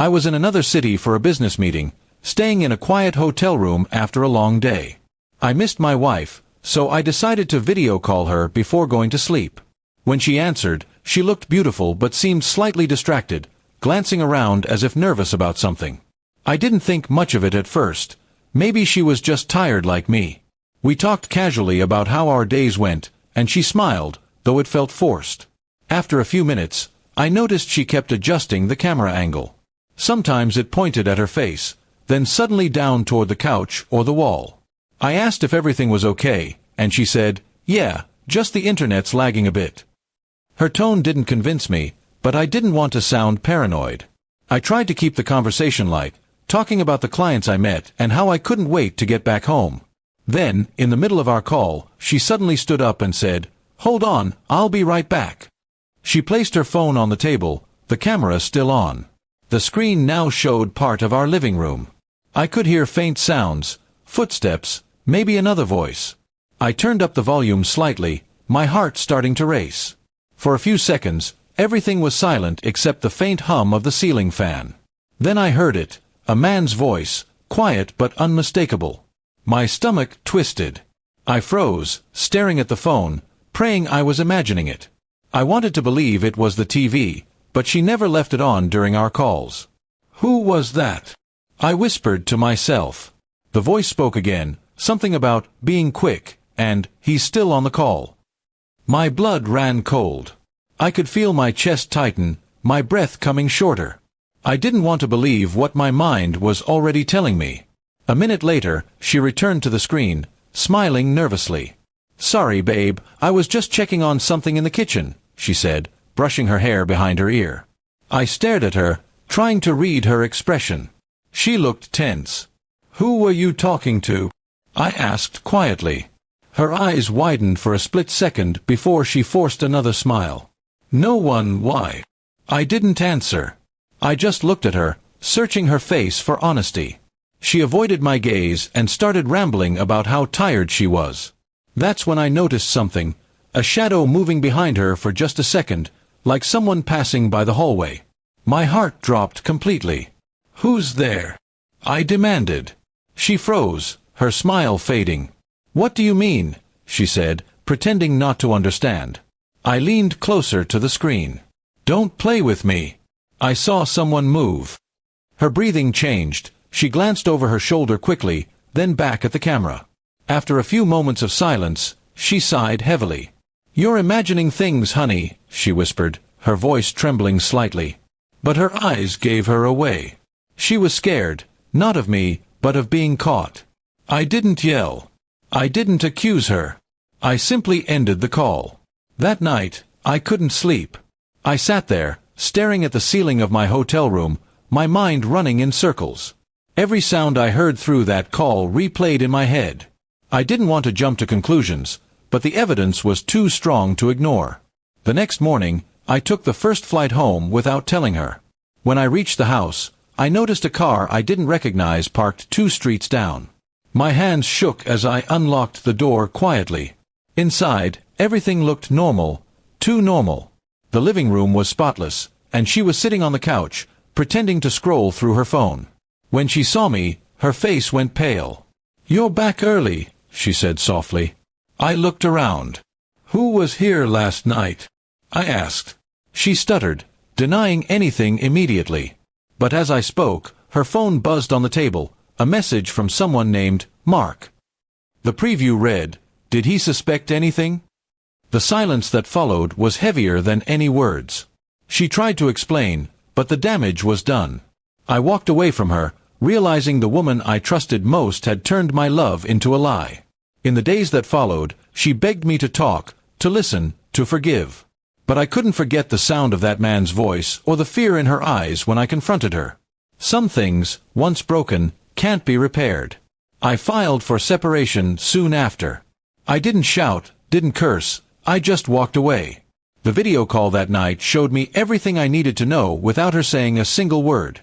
I was in another city for a business meeting, staying in a quiet hotel room after a long day. I missed my wife, so I decided to video call her before going to sleep. When she answered, she looked beautiful but seemed slightly distracted, glancing around as if nervous about something. I didn't think much of it at first. Maybe she was just tired like me. We talked casually about how our days went, and she smiled, though it felt forced. After a few minutes, I noticed she kept adjusting the camera angle. Sometimes it pointed at her face, then suddenly down toward the couch or the wall. I asked if everything was okay, and she said, "Yeah, just the internet's lagging a bit." Her tone didn't convince me, but I didn't want to sound paranoid. I tried to keep the conversation light, talking about the clients I met and how I couldn't wait to get back home. Then, in the middle of our call, she suddenly stood up and said, "Hold on, I'll be right back." She placed her phone on the table, the camera still on. The screen now showed part of our living room. I could hear faint sounds, footsteps, maybe another voice. I turned up the volume slightly, my heart starting to race. For a few seconds, everything was silent except the faint hum of the ceiling fan. Then I heard it, a man's voice, quiet but unmistakable. My stomach twisted. I froze, staring at the phone, praying I was imagining it. I wanted to believe it was the TV, but she never left it on during our calls. "Who was that?" I whispered to myself. The voice spoke again, something about being quick, and he's still on the call. My blood ran cold. I could feel my chest tighten, my breath coming shorter. I didn't want to believe what my mind was already telling me. A minute later, she returned to the screen, smiling nervously. "Sorry, babe, I was just checking on something in the kitchen," she said, brushing her hair behind her ear. I stared at her, trying to read her expression. She looked tense. "Who were you talking to?" I asked quietly. Her eyes widened for a split second before she forced another smile. "No one, why?" I didn't answer. I just looked at her, searching her face for honesty. She avoided my gaze and started rambling about how tired she was. That's when I noticed something, a shadow moving behind her for just a second, like someone passing by the hallway. My heart dropped completely. "Who's there?" I demanded. She froze, her smile fading. "What do you mean?" she said, pretending not to understand. I leaned closer to the screen. "Don't play with me." I saw someone move. Her breathing changed. She glanced over her shoulder quickly, then back at the camera. After a few moments of silence, she sighed heavily. "You're imagining things, honey," she whispered, her voice trembling slightly. But her eyes gave her away. She was scared, not of me, but of being caught. I didn't yell. I didn't accuse her. I simply ended the call. That night, I couldn't sleep. I sat there, staring at the ceiling of my hotel room, my mind running in circles. Every sound I heard through that call replayed in my head. I didn't want to jump to conclusions, but the evidence was too strong to ignore. The next morning, I took the first flight home without telling her. When I reached the house, I noticed a car I didn't recognize parked 2 streets down. My hands shook as I unlocked the door quietly. Inside, everything looked normal, too normal. The living room was spotless, and she was sitting on the couch, pretending to scroll through her phone. When she saw me, her face went pale. "You're back early," she said softly. I looked around. "Who was here last night?" I asked. She stuttered, denying anything immediately. But as I spoke, her phone buzzed on the table, a message from someone named Mark. The preview read, "Did he suspect anything?" The silence that followed was heavier than any words. She tried to explain, but the damage was done. I walked away from her, realizing the woman I trusted most had turned my love into a lie. In the days that followed, she begged me to talk, to listen, to forgive. But I couldn't forget the sound of that man's voice or the fear in her eyes when I confronted her. Some things, once broken, can't be repaired. I filed for separation soon after. I didn't shout, didn't curse, I just walked away. The video call that night showed me everything I needed to know without her saying a single word.